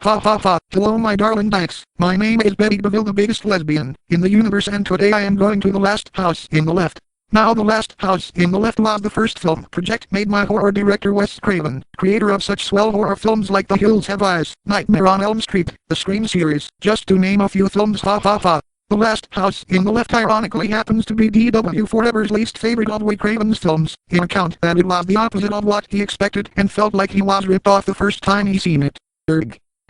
Ha ha ha. Hello my darling dykes. My name is Betty Deville, the biggest lesbian in the universe, and today I am going to The Last House in the Left. Now The Last House in the Left was the first film project made by horror director Wes Craven, creator of such swell horror films like The Hills Have Eyes, Nightmare on Elm Street, the Scream series, just to name a few films. Ha ha ha. The Last House in the Left ironically happens to be D.W. Forever's least favorite of Wes Craven's films, in account that it was the opposite of what he expected and felt like he was ripped off the first time he seen it.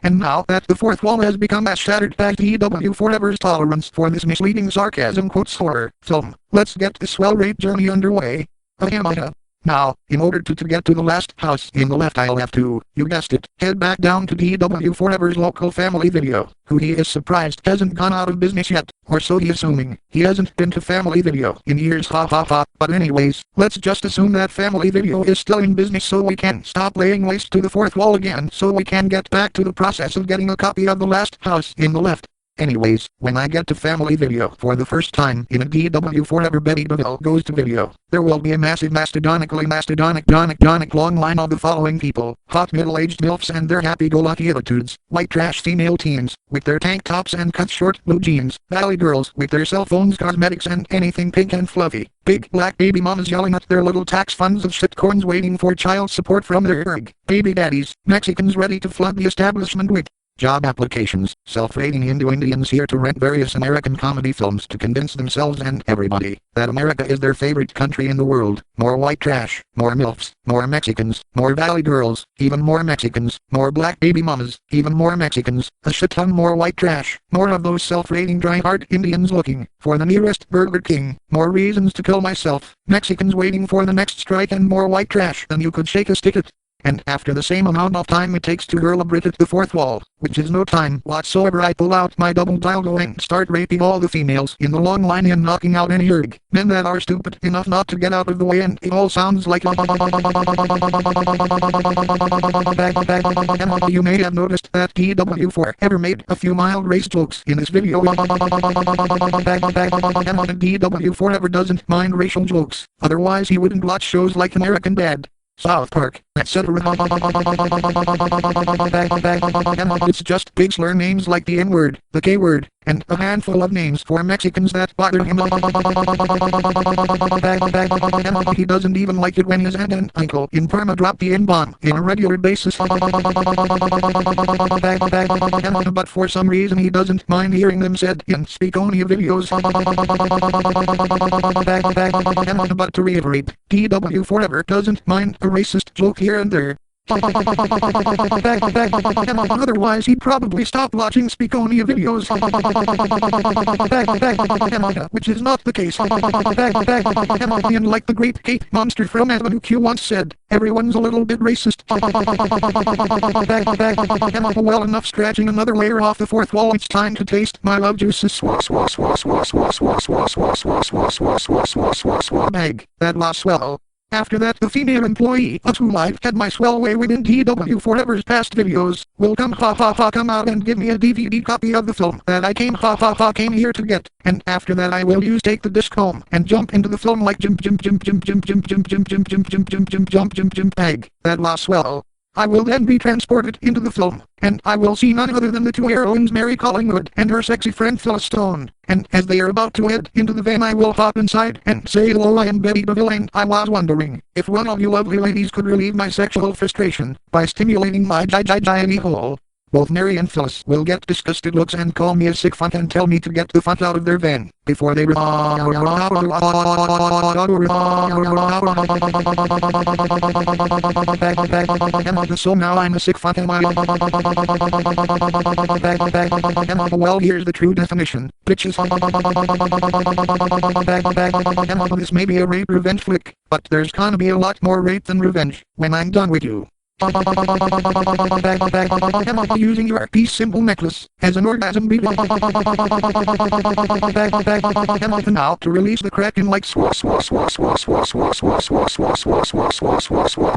And now that the fourth wall has become as shattered as D.W. Forever's tolerance for this misleading sarcasm quotes horror film, let's get this swell rape journey underway. IMHO. Now, in order to get to The Last House in the Left, I'll have to, you guessed it, head back down to D.W. Forever's local Family Video, who he is surprised hasn't gone out of business yet, or so he's assuming. He hasn't been to Family Video in years, ha ha ha. But anyways, let's just assume that Family Video is still in business so we can stop laying waste to the fourth wall again, so we can get back to the process of getting a copy of The Last House in the Left. Anyways, when I get to Family Video for the first time in a D.W. Forever Betty Deville Goes to Video, there will be a massive mastodonic long line of the following people: hot middle-aged MILFs and their happy-go-lucky attitudes, white trash female teens, with their tank tops and cut short blue jeans, valley girls with their cell phones, cosmetics and anything pink and fluffy, big black baby mamas yelling at their little tax funds of shitcoins waiting for child support from their baby daddies, Mexicans ready to flood the establishment with job applications, self-rating Indo-Indians here to rent various American comedy films to convince themselves and everybody that America is their favorite country in the world. More white trash, more MILFs, more Mexicans, more valley girls, even more Mexicans, more black baby mamas, even more Mexicans, a shit ton more white trash, more of those self-rating dry-hard Indians looking for the nearest Burger King, more reasons to kill myself, Mexicans waiting for the next strike, and more white trash than you could shake a stick at. And after the same amount of time it takes to hurl a Brit at the fourth wall, which is no time whatsoever, I pull out my double dildo and start raping all the females in the long line and knocking out any men that are stupid enough not to get out of the way, and it all sounds like you may have noticed that D.W. Forever made a few mild race jokes in this video. D.W. Forever doesn't mind racial jokes, otherwise he wouldn't watch shows like American Dad, South Park, etc. It's just big slur names like the N-word, the K-word, and a handful of names for Mexicans that bother him. He doesn't even like it when his aunt and uncle in Parma drop the N-bomb on a regular basis. But for some reason he doesn't mind hearing them said in Spook-Onia videos. But to reiterate, D.W. Forever doesn't mind a racist joke here and there. Otherwise he'd probably stop watching Spook-Onia videos, which is not the case. And like the great Kate Monster from IMHO once said, everyone's a little bit racist. Well, enough scratching another layer off the fourth wall, it's time to taste my love juices. Bag, that was swell. After that, the female employee of who I had my swell way within D.W. Forever's past videos will come out and give me a DVD copy of the film that I came here to get. And after that I will take the disc home and jump into the film like jump bag. That was swell. I will then be transported into the film, and I will see none other than the two heroines, Mary Collingwood and her sexy friend Phyllis Stone. And as they are about to head into the van, I will hop inside and say, hello, I am Betty Deville, and I was wondering if one of you lovely ladies could relieve my sexual frustration by stimulating my giant hole. Both Mary and Phyllis will get disgusted looks and call me a sick fuck and tell me to get the fuck out of their van before they So now I'm a sick fuck, am I? Well, here's the true definition, bitches. This may be a rape revenge flick, but there's gonna be a lot more rape than revenge when I'm done with you. Using your peace symbol necklace as an orgasm bead. Now to release the kraken like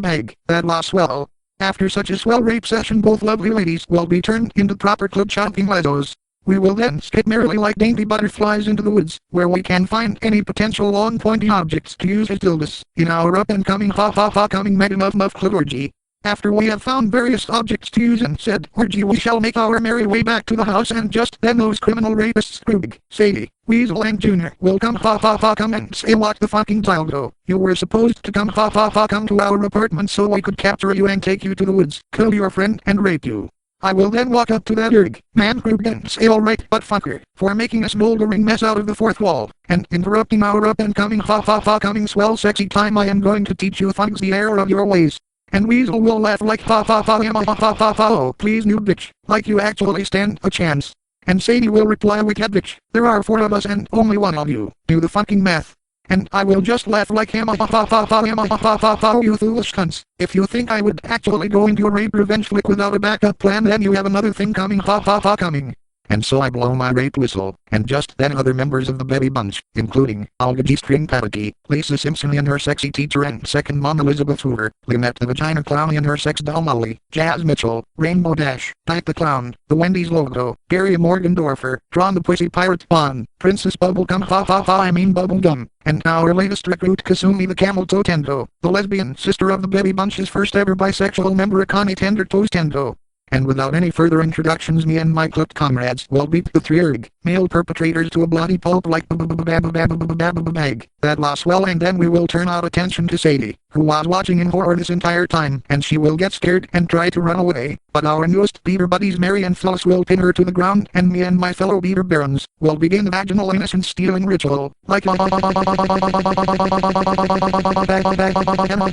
bag. That was swell. After such a swell rape session, both lovely ladies will be turned into proper club chomping lesos. We will then skip merrily like dainty butterflies into the woods, where we can find any potential long pointy objects to use as dildos in our up and coming coming mega muff clip orgy. After we have found various objects to use and said orgy, we shall make our merry way back to the house, and just then those criminal rapists Scrooge, Sadie, Weasel and Junior will come come and say what the fucking dildo. You were supposed to come come to our apartment so we could capture you and take you to the woods, kill your friend and rape you. I will then walk up to that man Scrooge and say alright but fucker, for making a smoldering mess out of the fourth wall, and interrupting our up and coming coming swell sexy time. I am going to teach you thugs the error of your ways. And Weasel will laugh like oh please new bitch, like you actually stand a chance. And Sadie will reply wicked bitch, there are 4 of us and only 1 of you, do the fucking math. And I will just laugh like you foolish cunts. If you think I would actually go into a rape revenge flick without a backup plan, then you have another thing coming coming. And so I blow my rape whistle, and just then other members of the baby bunch, including Olga G. String Patty, Lisa Simpson and her sexy teacher and second mom Elizabeth Hoover, Lynette the Vagina Clown and her sex doll Molly, Jazz Mitchell, Rainbow Dash, Dyke the Clown, the Wendy's logo, Gary Morgendorfer, Drawn the Pussy Pirate Spawn, Princess Bubblegum I mean Bubblegum, and our latest recruit Kasumi the Camel Toe Tendo, the lesbian sister of the baby bunch's first ever bisexual member Akane Tender Toes Tendo. And without any further introductions, me and my clipped comrades will beat the 3 male perpetrators to a bloody pulp like bag. That loss well, and then we will turn our attention to Sadie, who was watching in horror this entire time, and she will get scared and try to run away, but our newest beaver buddies Mary and Phyllis will pin her to the ground, and me and my fellow beaver barons will begin the vaginal innocence stealing ritual, like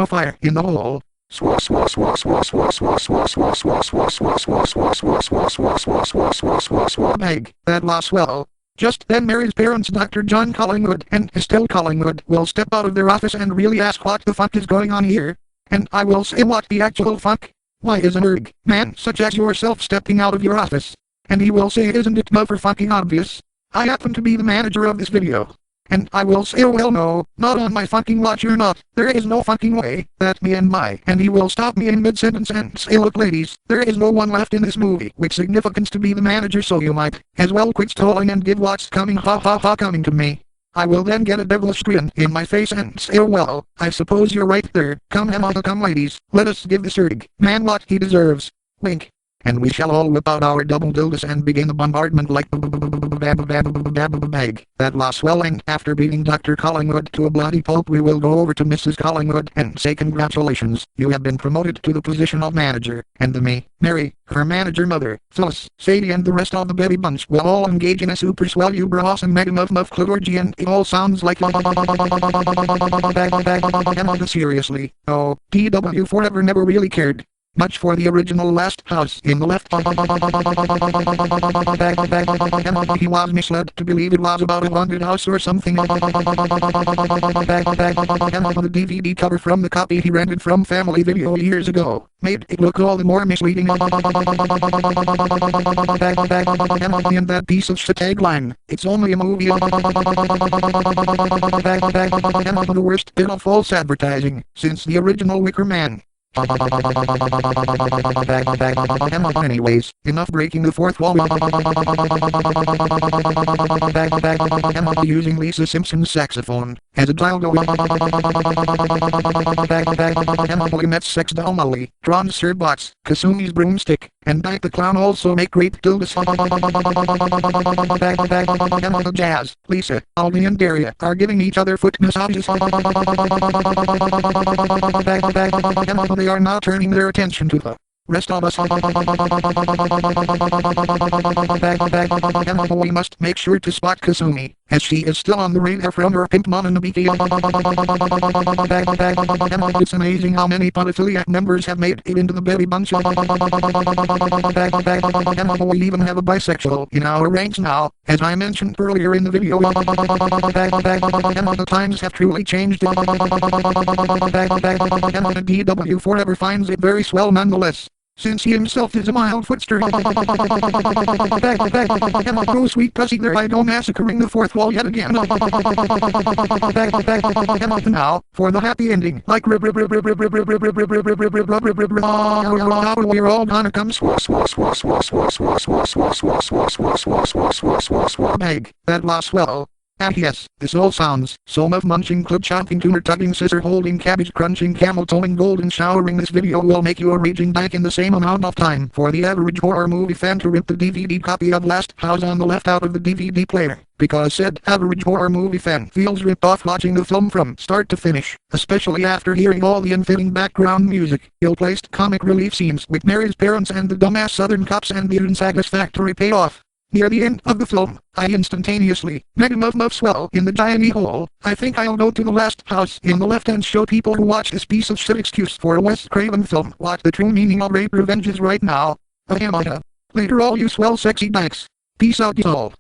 fire in the hole. Bag, that loss well. Just then Mary's parents Dr. John Collingwood and Estelle Collingwood will step out of their office and really ask what the fuck is going on here. And I will say what the actual fuck? Why is an man such as yourself stepping out of your office? And he will say isn't it motherfucking obvious? I happen to be the manager of this video. And I will say, oh well no, not on my fucking watch you're not. There is no fucking way that me and he will stop me in mid-sentence and say look ladies, there is no one left in this movie with significance to be the manager, so you might as well quit stalling and give what's coming coming to me. I will then get a devilish grin in my face and say oh well, I suppose you're right there. Come ladies, let us give this man what he deserves. Wink. And we shall all whip out our double dildos and begin the bombardment like bag. That loss well, and after beating Dr. Collingwood to a bloody pulp, we will go over to Mrs. Collingwood and say congratulations, you have been promoted to the position of manager, and me, Mary, her manager mother, Phyllis, Sadie and the rest of the baby bunch will all engage in a super swell uber awesome mega muff orgy, and it all sounds like seriously. Oh, TW forever never really cared much for the original Last House in the Left. He was misled to believe it was about a haunted house or something. The DVD cover from the copy he rented from Family Video years ago made it look all the more misleading. And that piece of shit tagline, it's only a movie. The worst bit of false advertising since the original Wicker Man. Anyways, enough breaking the fourth wall. Using Lisa Simpson's saxophone as a dildo. Met's sex doll Molly, Tron's Sirbots, Kasumi's broomstick, and Dyke the Clown also make great dildos. Jazz, Lisa, Aldi and Daria are giving each other foot massages. They are now turning their attention to the rest of us. We must make sure to spot Kasumi, as she is still on the radar from her pimp Mononobiki. It's amazing how many pedophiliac members have made it into the baby bunch. We even have a bisexual in our ranks now, as I mentioned earlier in the video. The times have truly changed. DW forever finds it very swell nonetheless, since he himself is a mild footster. Oh sweet pussy, there I go massacring the fourth wall yet again. Now, for the happy ending, like we're all gonna come bag, that lost well. Ah yes, this all sounds, so much munching, club chomping, tumor tugging, scissor holding, cabbage crunching, camel toeing, golden showering. This video will make you a raging dyke in the same amount of time for the average horror movie fan to rip the DVD copy of Last House on the Left out of the DVD player, because said average horror movie fan feels ripped off watching the film from start to finish, especially after hearing all the unfitting background music, ill-placed comic relief scenes with Mary's parents and the dumbass southern cops and the unsatisfactory payoff. Near the end of the film, I instantaneously made a muff swell in the giant hole. I think I'll go to the Last House in the Left and show people who watch this piece of shit excuse for a Wes Craven film what the true meaning of rape revenge is right now. Later all you swell sexy dykes. Peace out y'all.